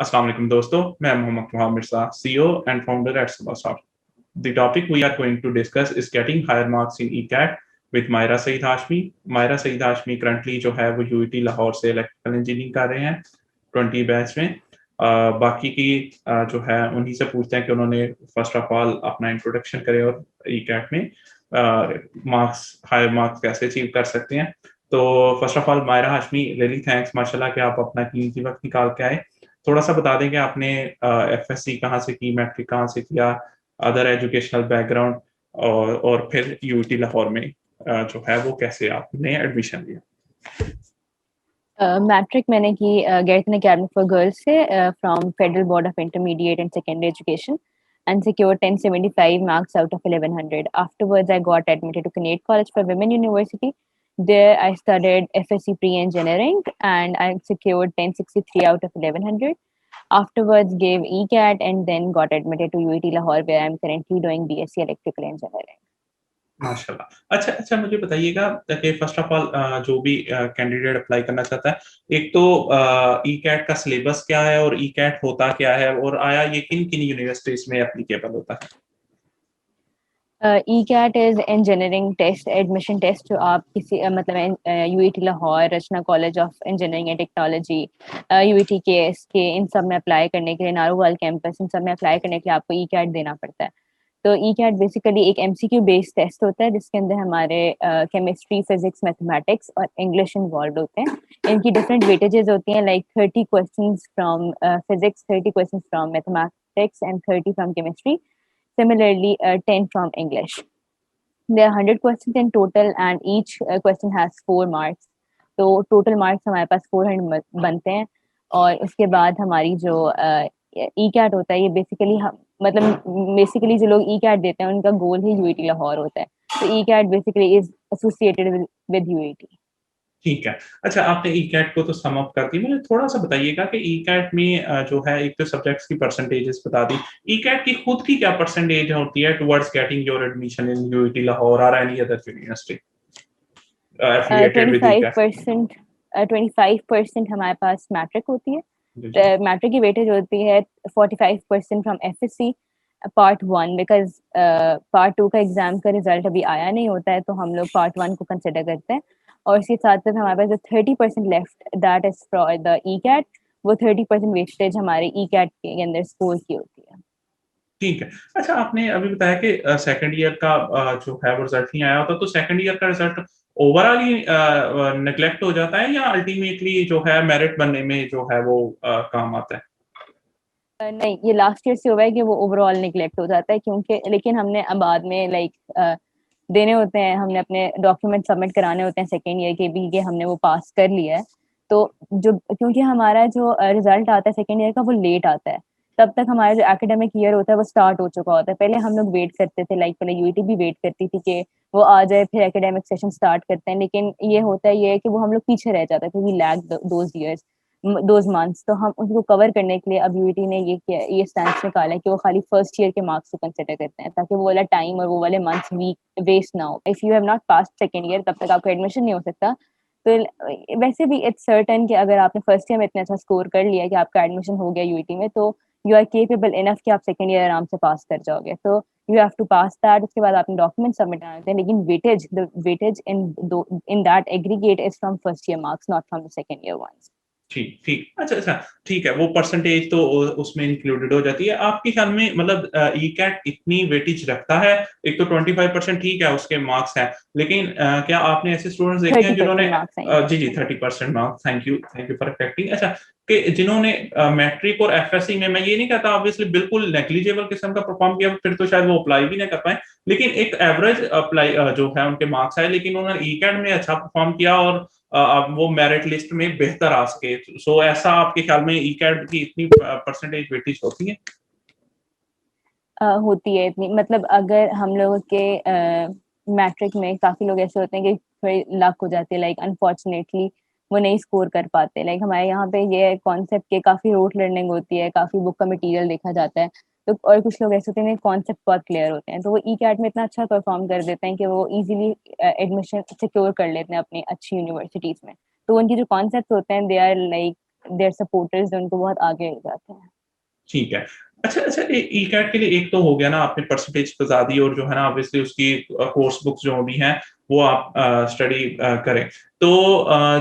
Assalamu alaikum दोस्तों, मैं Mohammad Fawad Mirza, CEO and founder at Subasaf. The topic we are going to discuss is getting higher marks in ECAT with Myra Saeed Hashmi. Myra Saeed Hashmi currently जो है वो UET Lahore से electrical engineering कर रहे हैं 20 batch में। बाकी की जो है उन्हीं से पूछते हैं कि उन्होंने फर्स्ट ऑफ ऑल अपना इंट्रोडक्शन करे और ECAT में हायर मार्क्स कैसे अचीव कर सकते हैं। तो first of all Maira Hashmi, really thanks माशाल्लाह कि आप अपना कीमती वक्त निकाल के आए। थोड़ा सा बता दें कि आपने एफएससी कहाँ से की, मैट्रिक कहाँ से किया, अदर एजुकेशनल बैकग्राउंड और फिर यूटी लाहौर में जो है वो कैसे आपने एडमिशन लिया। मैट्रिक मैंने की Gerton Academy for Girls से from Federal Board of Intermediate and Secondary Education and secured 1075 marks out of 1100. Afterwards, I got admitted to Kinnaird College for Women University. There, I studied FSC Pre-Engineering and I secured 1063 out of 1100. Afterwards, gave ECAT and then got admitted to UET Lahore, where I'm currently doing BSc Electrical Engineering. माशाल्लाह। अच्छा मुझे बताइएगा कि first of all जो भी candidate apply करना चाहता है, एक तो ECAT का सिलेबस क्या है और ECAT होता क्या है और आया ये किन यूनिवर्सिटीज में एप्लीकेबल होता है? ECAT is engineering test, admission test जो आप किसी मतलब UET Lahore, Rachna College of Engineering and Technology, UET KSK, इन सब में अप्लाई करने के लिए, नारोवाल कैंपस, इन सब में अप्लाई करने के लिए आपको ECAT देना पड़ता है। तो ECAT बेसिकली एक MCQ बेस्ड टेस्ट होता है जिसके अंदर हमारे केमिस्ट्री, फिजिक्स, मैथमेटिक्स और इंग्लिश इन्वॉल्व होते हैं। इनकी डिफरेंट वेटेजेस होती हैं, like 30 questions from physics, 30 questions from mathematics and 30 from chemistry. Similarly, 10 from English. There are 100 questions in total and each question has 4 marks. तो total marks हमारे पास 400 बनते हैं और उसके बाद हमारी जो ECAT होता है ये बेसिकली जो लोग ECAT देते हैं उनका गोल ही UET लाहौर होता है। तो ECAT basically is associated with UET। ठीक है। अच्छा, आपने ECAT को तो सम अप कर दी, मुझे थोड़ा सा बताइएगा कि ECAT में जो है एक तो सब्जेक्ट्स की परसेंटेजेस बता दी, ECAT की खुद की क्या परसेंटेज होती है towards getting your admission in UET Lahore और any other university affiliated with ECAT? 25% हमारे पास मैट्रिक होती है। मैट्रिक की वेटेज होती है 45% from FSC part 1, because part 2 का एग्जाम का रिजल्ट अभी आया नहीं होता है, तो हम लोग पार्ट 1 को कंसिडर करते हैं। और इसके साथ साथ हमारे पास जो 30% left that is for the ECAT, वो 30% वेस्टेज हमारे ECAT के अंदर स्कोर की होती है। ठीक है। अच्छा, आपने अभी बताया कि सेकंड ईयर का जो है वो रिजल्ट नहीं आया होता, तो सेकंड ईयर का रिजल्ट ओवरऑल ही नेग्लेक्ट हो जाता है या अल्टीमेटली जो है मेरिट बनने में जो है वो काम आता है? नहीं, ये लास्ट ईयर से हुआ है कि वो ओवरऑल निगलेक्ट हो जाता है, क्योंकि लेकिन हमने अब बाद में देने होते हैं, हमने अपने डॉक्यूमेंट सबमिट कराने होते हैं सेकेंड ईयर के भी कि हमने वो पास कर लिया है। तो जो क्योंकि हमारा जो रिजल्ट आता है सेकेंड ईयर का वो लेट आता है, तब तक हमारा जो एकेडमिक ईयर होता है वो स्टार्ट हो चुका होता है। पहले हम लोग वेट करते थे, पहले UET भी वेट करती थी कि वो आ जाए फिर एकेडमिक सेशन स्टार्ट करते हैं, लेकिन ये होता है ये कि वो हम लोग पीछे रह जाते थे, वी लैग दोज मंथ्स। तो हम उनको कवर करने के लिए अब UET ने ये स्टैंड निकाला है कि वो खाली फर्स्ट ईयर के मार्क्स को कंसिडर करते हैं, ताकि वो वाला टाइम और वो वाले मंथ्स वीक वेस्ट ना हो। If you have not pass second year, तब तक आपका एडमिशन नहीं हो सकता। तो वैसे भी इट्स सर्टेन कि अगर आपने फर्स्ट ईयर में इतना अच्छा स्कोर कर लिया कि आपका एडमिशन हो गया UET में, तो यू आर केपेबल इनफ कि आप सेकेंड ईयर आराम से पास कर जाओगे। तो you have to pass that. उसके बाद आपने डॉक्यूमेंट सबमिट करना होते हैं, लेकिन weightage in that aggregate is from first year marks, not from the second year ones. ठीक। अच्छा, ठीक है, वो परसेंटेज तो उसमें इंक्लूडेड हो जाती है। आपके ख्याल में मतलब ECAT इतनी वेटेज रखता है? एक तो 25% ठीक है उसके मार्क्स हैं, लेकिन क्या आपने ऐसे स्टूडेंट्स देखे हैं जिन्होंने जी 30% marks, thank you for correcting. अच्छा, कि जिन्होंने मैट्रिक और FSC में, मैं ये नहीं कहता ऑब्वियसली बिल्कुल नेग्लिजिबल किस्म का परफॉर्म किया, फिर तो शायद वो अप्लाई भी ना कर पाए, लेकिन एक एवरेज अप्लाई जो है उनके मार्क्स आए, लेकिन उन्होंने ECAT में अच्छा परफॉर्म किया और वो मेरिट लिस्ट में बेहतर आ सके। सो ऐसा आपके ख्याल में ECAT की इतनी परसेंटेज वेटेज होती है? होती है इतनी, मतलब अगर हम लोगों के मैट्रिक में काफी लोग ऐसे होते हैं कि थोड़ी लक हो जाती है, लाइक अनफॉर्चुनेटली वो नहीं स्कोर कर पाते। लाइक हमारे यहाँ पे ये कॉन्सेप्ट के काफी रोट लर्निंग होती है, काफी बुक का मटेरियल देखा जाता है, तो और कुछ लोग ऐसे होते हैं कॉन्सेप्ट बहुत क्लियर होते हैं, तो वो ECAT में इतना अच्छा परफॉर्म कर देते हैं कि वो इजीली एडमिशन सिक्योर कर लेते हैं अपनी अच्छी यूनिवर्सिटीज में। तो उनकी जो कॉन्सेप्ट होते हैं they are like their supporters उनको बहुत आगे ले जाते हैं। ठीक है। अच्छा अच्छा, ई कैट के लिए एक तो हो गया ना, आपने परसेंटेज बता दी, और जो है ना ऑब्वियसली उसकी कोर्स बुक्स जो भी हैं वो आप स्टडी करें। तो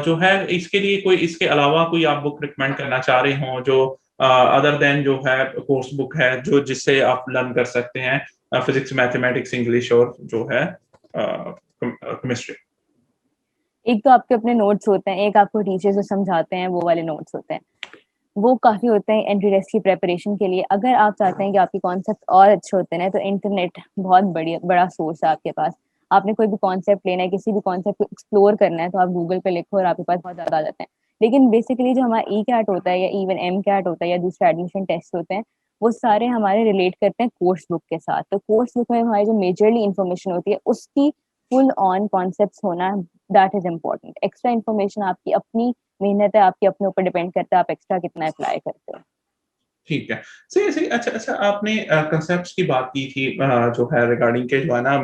जो है इसके लिए कोई, इसके अलावा कोई आप बुक रिकमेंड करना चाह रहे हो जो अदर देन जो है कोर्स बुक है, जो जिससे आप लर्न कर सकते हैं फिजिक्स, मैथमेटिक्स, इंग्लिश और जो है केमिस्ट्री? एक तो आपके अपने नोट्स होते हैं, एक आपको टीचर्स जो समझाते हैं वो वाले नोट्स होते हैं, वो काफी होते हैं एंट्री टेस्ट की प्रेपरेशन के लिए। अगर आप चाहते हैं कि आपके कॉन्सेप्ट और अच्छे होते हैं तो इंटरनेट बहुत बड़ा सोर्स है आपके पास। आपने कोई भी कॉन्सेप्ट लेना है, किसी भी कॉन्सेप्ट को एक्सप्लोर करना है, तो आप गूगल पे लिखो और आपके पास बहुत ज्यादा आ जाते हैं। लेकिन बेसिकली जो हमारा ई कैट होता है या इवन एम कैट होता है या दूसरे एडमिशन टेस्ट होते हैं, वो सारे हमारे रिलेट करते हैं कोर्स बुक के साथ। तो कोर्स बुक में हमारी जो मेजरली इन्फॉर्मेशन होती है उसकी फुल ऑन कॉन्सेप्ट होना, that is important. Extra information आपकी अपनी मेहनत है, आपके अपने ऊपर डिपेंड करता है आप एक्स्ट्रा कितना अप्लाई करते हो। ठीक है। सही सही। अच्छा अच्छा, आपने कंसेप्ट्स की बात की थी जो है रिगार्डिंग के जो है ना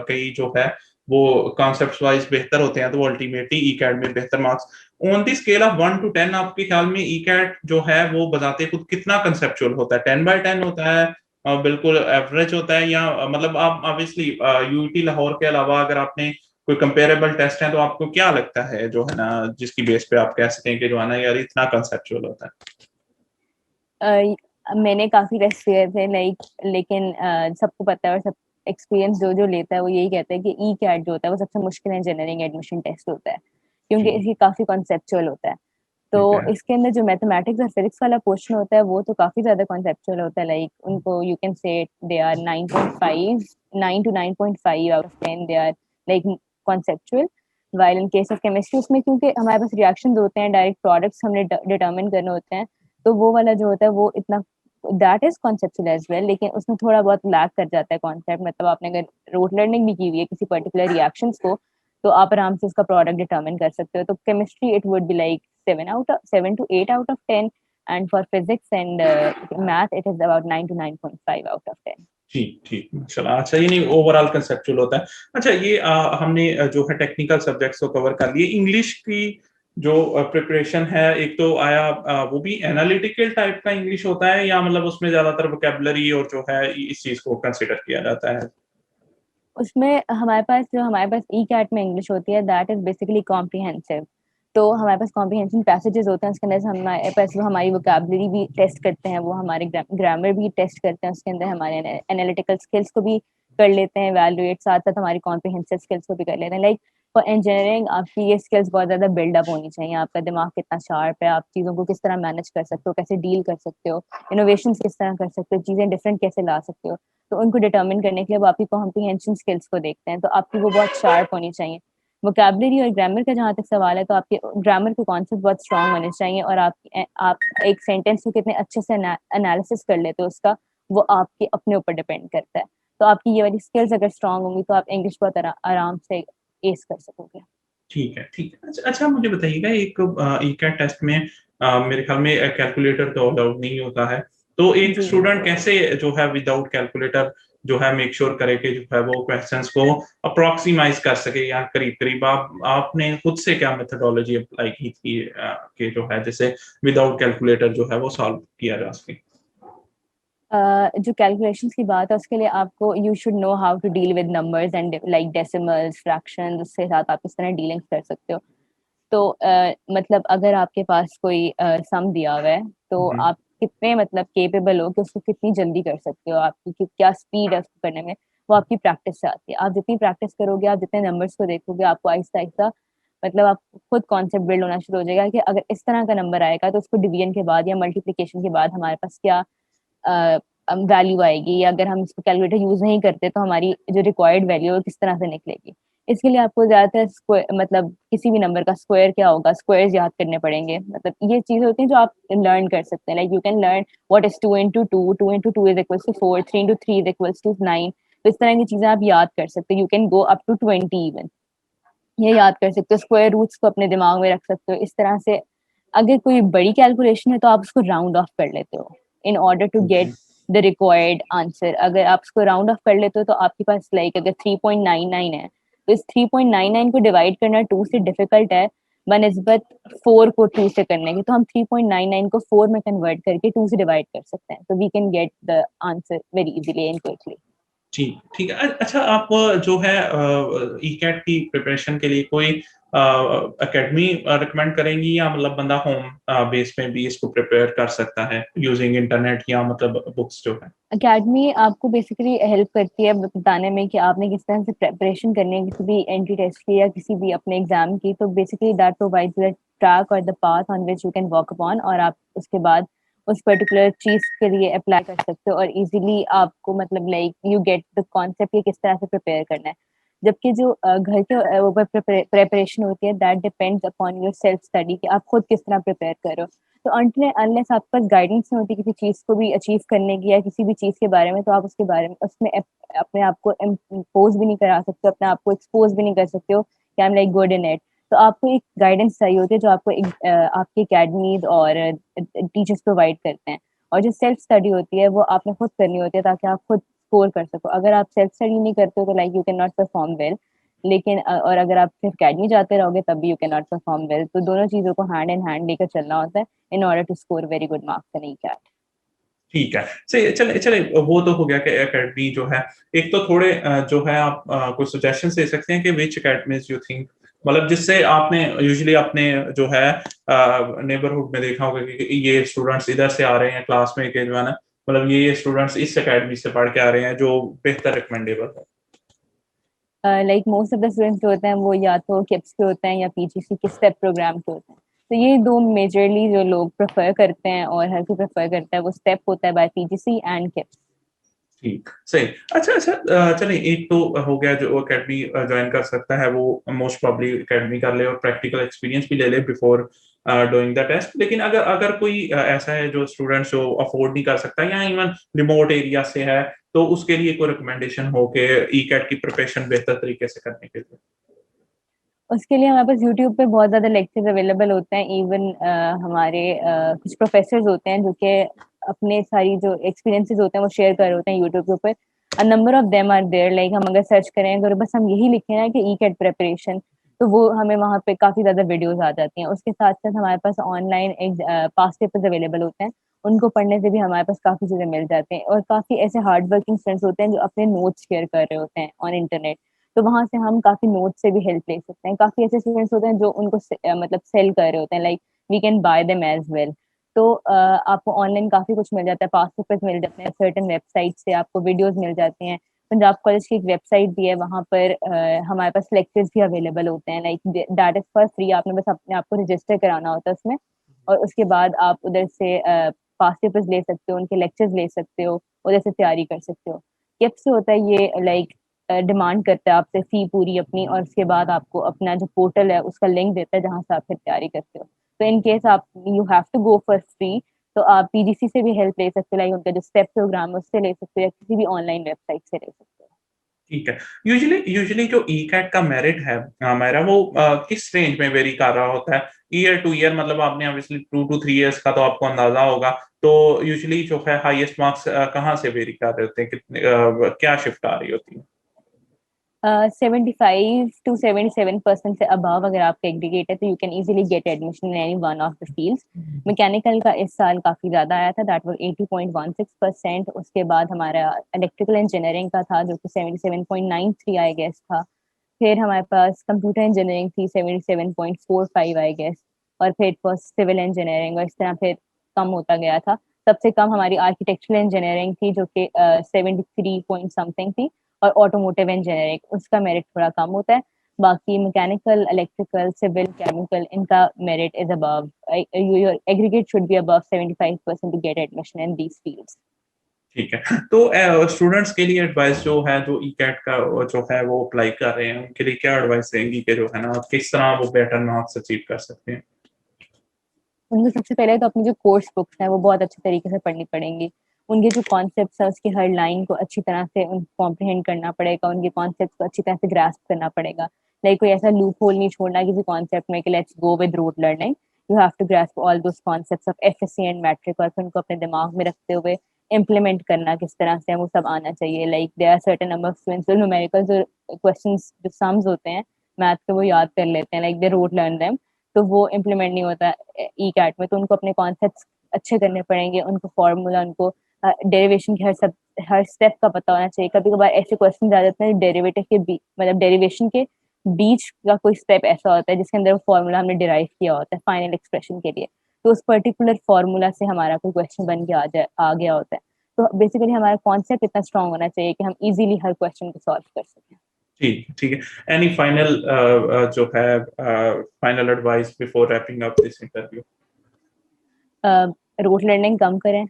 कई जो है वो कॉन्सेप्ट्स वाइज बेहतर होते हैं, तो वो अल्टीमेटली ई कैट में बेहतर marks. On the scale of 1 to 10 आपके ख्याल में ई कैट जो है वो बताते खुद कितना कंसेप्चुअल होता है? 10/10 होता है, बिल्कुल एवरेज होता है, या मतलब आप ऑब्वियसली यूटी लाहौर के अलावा अगर आपने कोई कंपेरेबल टेस्ट है तो आपको क्या लगता है जो है ना जिसकी बेस पे आप कह सकें कि जो है ना यार इतना कंसेप्चुअल होता है? मैंने काफी टेस्ट किए थे लाइक, लेकिन सबको पता है और सब एक्सपीरियंस जो जो लेता है वो यही कहता है कि ई कैट जो होता है वो सबसे मुश्किल इंजीनियरिंग एडमिशन टेस्ट होता है, क्योंकि ठीक। इसकी काफी कॉन्सेप्चुअल होता है। तो ठीक है। इसके अंदर जो मैथमेटिक्स और फिजिक्स वाला पोर्शन होता है वो तो काफी ज्यादा कॉन्सेप्चुअल होता है। लाइक उनको you can say they are 9.5, 9 to 9.5 out of 10 they are like conceptual. While in case of chemistry उसमें क्योंकि हमारे पास रिएक्शंस होते हैं, डायरेक्ट प्रोडक्ट्स हमने डिटरमिन करने होते हैं, तो वो वाला जो होता है वो इतना that is conceptual as well, लेकिन उसमें थोड़ा बहुत लैक कर जाता है कॉन्सेप्ट। मतलब आपने अगर रोट लर्निंग भी की हुई है किसी पर्टिकुलर रिएक्शंस को, तो आप आराम से उसका प्रोडक्ट डिटरमिन कर सकते हो। तो chemistry it would be like 7 to 8 out of 10, and for physics and math it is about 9 to 9.5 out of 10. ठीक ठीक, माशाल्लाह। अच्छा, ये नहीं ओवरऑल कंसेप्चुअल होता है। अच्छा, ये हमने जो है टेक्निकल सब्जेक्ट्स को कवर कर लिए। इंग्लिश की जो प्रिपरेशन है, एक तो आया वो भी एनालिटिकल टाइप का इंग्लिश होता है, या मतलब उसमें ज्यादातर वोकेबलरी और जो है इस चीज को कंसीडर किया जाता है? उसमें हमारे पास ई कैट में इंग्लिश होती है दैट इज बेसिकली कॉम्प्रिहेंसिव। तो हमारे पास कॉम्प्रिहेंशन पैसेजेस होते हैं, उसके अंदर से हमारे पास वो हमारी वोकैबुलरी भी टेस्ट करते हैं, वो हमारे ग्रामर भी टेस्ट करते हैं, उसके अंदर हमारे एनालिटिकल स्किल्स को भी कर लेते हैं वैल्यूएट, साथ साथ हमारी कॉम्प्रिहेंसिव स्किल्स को भी कर लेते हैं। लाइक फॉर इंजीनियरिंग आपकी ये स्किल्स बहुत ज्यादा बिल्डअप होनी चाहिए। आपका दिमाग कितना शार्प है, आप चीजों को किस तरह मैनेज कर सकते हो, कैसे डील कर सकते हो, इनोवेशन किस तरह कर सकते हो, चीजें डिफरेंट कैसे ला सकते हो। तो उनको डिटर्मिन करने के लिए वो आपकी कॉम्प्रिहेंशन स्किल्स को देखते हैं, तो आपकी वो बहुत शार्प होनी चाहिए। वोकैबुलरी और ग्रामर का जहाँ तक सवाल है, तो आपके ग्रामर के कॉन्सेप्ट बहुत स्ट्रांग होने चाहिए, और आप एक सेंटेंस को कितने अच्छे से एनालिसिस कर लेते हो उसका, वो आपके अपने ऊपर डिपेंड करता है। तो आपकी ये वाली स्किल्स अगर स्ट्रांग होंगी तो आप इंग्लिश बहुत आराम से एस कर सकोगे। ठीक है ठीक है। अच्छा अच्छा, मुझे बताइएगा एक ई-कैट टेस्ट में मेरे ख्याल में कैलकुलेटर तो अलाउड नहीं होता है, तो एक जी स्टूडेंट कैसे जो है विदाउट कैलकुलेटर जो है मेक श्योर करे कि जो है वो क्वेश्चंस को अप्रोक्सीमाइज कर सके, या करीब करीब आपने खुद से क्या मेथोडोलॉजी अप्लाई की थी कि जो है जैसे विदाउट कैलकुलेटर जो है वो सॉल्व किया जा सके? जो कैलकुलेशंस की बात है उसके लिए आपको you should know how to deal with numbers and like decimals, fractions, उसके साथ आप इस तरह डीलिंग कर सकते हो। तो मतलब अगर आपके पास कोई सम दिया हुआ है, तो हम्म। आप कितने मतलब केपेबल हो कि उसको कितनी जल्दी कर सकते हो, आपकी क्या स्पीड है उसको करने में, वो आपकी प्रैक्टिस से आती है। आप जितनी प्रैक्टिस करोगे, आप जितने नंबर्स को देखोगे, आपको आहिस्ता आहिस्ता मतलब आप खुद कॉन्सेप्ट बिल्ड होना शुरू हो जाएगा कि अगर इस तरह का नंबर आएगा तो उसको डिवीजन के बाद या मल्टीप्लिकेशन के बाद हमारे पास क्या वैल्यू आएगी, या अगर हम इसको कैलकुलेटर यूज नहीं करते तो हमारी जो रिक्वायर्ड वैल्यू है वो किस तरह से निकलेगी। इसके लिए आपको ज्यादातर स्क्वायर मतलब किसी भी नंबर का स्क्वायर क्या होगा, स्क्वायर्स याद करने पड़ेंगे। मतलब ये चीजें होती हैं जो आप लर्न कर सकते हैं। Like you can learn what is 2 into 2, 2 into 2 is equals to 4, 3 into 3 is equals to 9। तो इस तरह की चीजें आप याद कर सकते हो। You can go up to 20 even, ये याद कर सकते हो। स्क्वायर रूट्स को अपने दिमाग में रख सकते हो इस तरह से। अगर कोई बड़ी कैलकुलेशन है तो आप उसको राउंड ऑफ कर लेते हो in order to get the required answer. अगर आप उसको राउंड ऑफ कर लेते हो तो आपके पास लाइक अगर 3.99 है, तो इस 3.99 को डिवाइड करना 2 से डिफिकल्ट है, बनस्बत 4 को 2 से करने के, तो हम 3.99 को 4 में कन्वर्ट करके 2 से डिवाइड कर सकते हैं, तो we can get the answer very easily and quickly. जी, ठीक है। अच्छा, आप जो है ईकैट की प्रिपरेशन के लिए कोई एकेडमी रिकमेंड करेंगी, या मतलब बंदा होम बेस में भी इसको प्रिपेयर कर सकता है यूजिंग इंटरनेट, या मतलब बुक्स जो है? अकेडमी आपको बेसिकली हेल्प करती है बताने में कि आपने किस तरह से प्रिपरेशन करनी है किसी भी एंट्री टेस्ट की या किसी भी अपने एग्जाम की, तो basically that provides the track और the path on which you can walk upon, और आप उसके बाद उस पर्टिकुलर चीज के लिए अप्लाई कर सकते हो और इजीली आपको मतलब like you get the concept, ये किस तरह से प्रिपेयर करना है। जबकि जो घर के ऊपर प्रिपरेशन होती है that depends upon your self study, कि आप खुद किस तरह प्रिपेयर करो। तो अनलेस आपके पास गाइडेंस नहीं होती किसी चीज को भी अचीव करने की या किसी भी चीज के बारे में, तो आप उसके बारे में उसमें अपने आप को इम्पोज भी नहीं करा सकते, अपने आप को एक्सपोज भी नहीं कर सकते हो कि I am like good in it. तो आपको एक गाइडेंस चाहिए होती है जो आपको आपकी अकेडमीज और टीचर्स प्रोवाइड करते हैं। और जो सेल्फ स्टडी होती है वो आपने खुद करनी होती है ताकि आप खुद स्कोर कर सको। अगर आप सेल्फ स्टडी नहीं करते हो तो like you can not perform well, लेकिन और अगर आप सिर्फ अकेडमी जाते रहोगे तब भी you can not perform well. तो दोनों चीजों को हैंड इन हैंड लेकर चलना होता है in order to score very good marks in ECAT. ठीक है, सही। चले चले, वो तो हो गया कि एकेडमी जो है। एक तो थोड़े जो है आप कुछ सजेशन दे सकते हैं कि विच एकेडमीज यू थिंक, मतलब जिससे आपने यूजुअली अपने जो है नेबरहुड में देखा होगा कि ये स्टूडेंट्स इधर से आ रहे हैं क्लास में, के जो है ना, मतलब ये स्टूडेंट्स इस एकेडमी से पढ़ के आ रहे हैं जो बेहतर रिकमेंडेबल है। Like most of the students जो होते हैं वो या तो किप्स के होते हैं या पीजीसी के स्टेप प्रोग्राम के होते हैं। तो ये दो मेजरली जो लोग प्रेफर करते हैं और हर कोई प्रेफर करता है वो स्टेप होता है बाय पीजीसी एंड किप्स। ठीक, सही। अच्छा अच्छा, चलिए, एक तो हो गया जो एकेडमी ज्वाइन कर सकता है वो मोस्ट प्रॉब्ली एकेडमी कर ले और प्रैक्टिकल एक्सपीरियंस भी ले ले बिफोर डूइंग द टेस्ट। लेकिन अगर अगर कोई ऐसा है जो स्टूडेंट जो अफोर्ड नहीं कर सकता या इवन रिमोट एरिया से है, तो उसके लिए कोई रिकमेंडेशन हो के ई कैट की प्रिपरेशन बेहतर तरीके से करने के लिए? उसके लिए हमारे पास यूट्यूब पे बहुत ज़्यादा लेक्चर्स अवेलेबल होते हैं। इवन हमारे कुछ प्रोफेसर्स होते हैं जो कि अपने सारी जो एक्सपीरियंसेस होते हैं वो शेयर कर रहे होते हैं यूट्यूब के ऊपर। A number of them are there, like हम अगर सर्च करें अगर बस हम यही लिखें ना कि ई कैट प्रिपरेशन, तो वो हमें वहाँ पे काफ़ी ज़्यादा वीडियोस आ जाती हैं। उसके साथ साथ हमारे पास ऑनलाइन पास्ट पेपर्स अवेलेबल होते हैं, उनको पढ़ने से भी हमारे पास काफ़ी चीज़ें मिल जाती हैं। और काफ़ी ऐसे हार्ड वर्किंग स्टूडेंट्स होते हैं जो अपने नोट्स शेयर कर रहे होते हैं ऑन इंटरनेट, तो वहां से हम काफी नोट से भी हेल्प ले सकते हैं। काफी ऐसे स्टूडेंट्स होते हैं जो उनको मतलब सेल कर रहे होते हैं, like we can buy them as well. तो आपको ऑनलाइन काफी कुछ मिल जाता है, पास पेपर्स मिल जाते हैं, सर्टेन वेबसाइट से आपको वीडियोस मिल जाती हैं। पंजाब कॉलेज की एक वेबसाइट भी है, वहां पर हमारे पास लेक्चर्स भी अवेलेबल होते हैं, like that is for free. आपने बस अपने आप को रजिस्टर कराना होता है उसमें, और उसके बाद आप उधर से पास पेपर्स ले सकते हो, उनके लेक्चर्स ले सकते हो, उधर से तैयारी कर सकते हो। किप से होता है ये लाइक डिमांड करता है आपसे फी पूरी अपनी, और उसके बाद आपको अपना जो पोर्टल है उसका लिंक देता है जहां से आप फिर तैयारी करते हो। तो इन केस आप you have to go for free, तो आप पीजीसी से भी हेल्प ले सकते हो, लाइक उनका जो स्टेप प्रोग्राम है उससे ले सकते हो या किसी भी ऑनलाइन वेबसाइट से ले सकते हो। ठीक है। यूजुअली यूजुअली जो ई कैट का मेरिट है मेरा, वो किस रेंज में वेरी कर रहा होता है ईयर टू ईयर? मतलब आपने ऑब्वियसली 2 to 3 years का तो आपको अंदाजा होगा, तो यूजुअली जो है हाईएस्ट मार्क्स कहाँ से वेरी कर रहे होते हैं, कितने क्या शिफ्ट आ रही होती है? 75 to 77% से अबव अगर आपका एग्रीगेट है तो you can easily get admission in any one of the fields. Mechanical का इस साल काफी ज्यादा आया था, दैट वाज 80.16%। उसके बाद हमारा इलेक्ट्रिकल इंजीनियरिंग का था जो कि 77.93 आई गेस था। फिर हमारे पास कंप्यूटर इंजीनियरिंग थी 77.45 आई गेस, और फिर फर्स्ट सिविल इंजीनियरिंग, और इस तरह फिर कम होता गया था। सबसे कम हमारी आर्किटेक्चरल इंजीनियरिंग थी जो कि 73 पॉइंट समथिंग थी, और ऑटोमोटिव इंजीनियरिंग उसका मेरिट थोड़ा कम होता है। बाकी मैकेनिकल, इलेक्ट्रिकल, सिविल, केमिकल, इनका merit is above, your aggregate should be above 75% to get admission in these fields. ठीक है। तो स्टूडेंट्स के लिए एडवाइस जो है, जो ई कैट का जो है वो अप्लाई कर रहे हैं, उनके लिए क्या एडवाइस देंगी कि जो है ना किस तरह वो बेटर मार्क्स अचीव कर सकते हैं? उनको सबसे पहले तो अपनी जो कोर्स बुक्स हैं वो बहुत अच्छे तरीके से पढ़नी पड़ेंगी। उनके जो कॉन्सेप्ट्स है उसकी हर लाइन को अच्छी तरह से उन कॉम्प्रिहेंड करना पड़ेगा, उनके कॉन्सेप्ट्स को अच्छी तरह से ग्रास्प करना पड़ेगा। लाइक कोई ऐसा लूप होल नहीं छोड़ना किसी कॉन्सेप्ट में कि let's go with rote learning. You have to grasp all those concepts of FSc and matric, और फिर उनको अपने दिमाग में रखते हुए इम्प्लीमेंट करना किस तरह से है वो सब आना चाहिए। Like there are certain number of students जो न्यूमेरिकल जो क्वेश्चंस जो सम्स होते हैं मैथ के वो याद कर लेते हैं, like they rote learn them, तो वो इम्प्लीमेंट नहीं होता ई कैट में, तो उनको अपने कॉन्सेप्ट अच्छे करने पड़ेंगे, उनको फॉर्मूला, उनको डेरिवेशन के हर स्टेप का पता होना चाहिए। कभी कभार ऐसे क्वेश्चन आ जाते हैं डेरिवेटिव के मतलब डेरिवेशन के बीच का कोई स्टेप ऐसा होता है जिसके अंदर वो फॉर्मूला हमने डिराइव किया होता है फाइनल एक्सप्रेशन के लिए, तो उस पर्टिकुलर फॉर्मूला से हमारा कोई क्वेश्चन बन के आ गया होता है। तो बेसिकली हमारा कॉन्सेप्ट इतना स्ट्रांग होना चाहिए कि हम इजीली हर क्वेश्चन को सॉल्व कर सकें। ठीक है। एनी फाइनल जो है final advice before wrapping up this interview? Rote learning कम करें,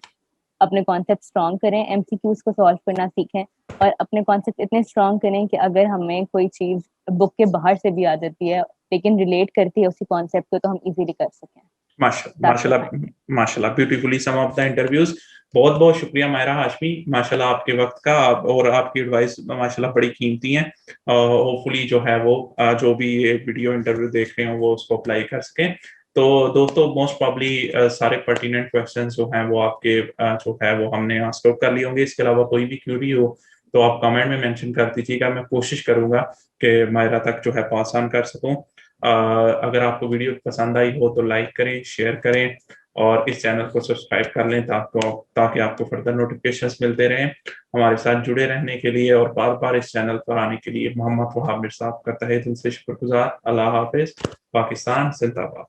अपने कॉन्सेप्ट स्ट्रांग करें, एमसीक्यूज को सॉल्व करना सीखें, और अपने कॉन्सेप्ट इतने स्ट्रांग करें कि अगर हमें कोई चीज बुक के बाहर से भी आ जाती है लेकिन रिलेट करती है उसी कॉन्सेप्ट को, तो हम इजीली कर सकें। माशाल्लाह beautifully some of the interviews. बहुत बहुत शुक्रिया मायरा हाशमी, माशाल्लाह आपके वक्त का, और आपकी एडवाइस माशाल्लाह बड़ी कीमती है। होपफुली जो है वो जो भी ये वीडियो इंटरव्यू देख रहे हो वो उसको अप्लाई कर सकें। तो दोस्तों मोस्ट प्रॉब्ली सारे पर्टिनेंट क्वेश्चंस जो हैं वो आपके जो है वो हमने आंसर कर लिए होंगे। इसके अलावा कोई भी क्यूरी हो तो आप कमेंट में मेंशन कर दीजिएगा, मैं कोशिश करूंगा कि मायरा तक जो है पास ऑन कर सकूं। अगर आपको वीडियो पसंद आई हो तो लाइक करें, शेयर करें, और इस चैनल को सब्सक्राइब कर लें ताकि आपको फर्दर नोटिफिकेशंस मिलते रहें। हमारे साथ जुड़े रहने के लिए और बार बार इस चैनल पर आने के लिए मोहम्मद वहाब मिर्ज़ा आपका तहे दिल से शुक्रगुजार। अल्लाह हाफिज। पाकिस्तान जिंदाबाद।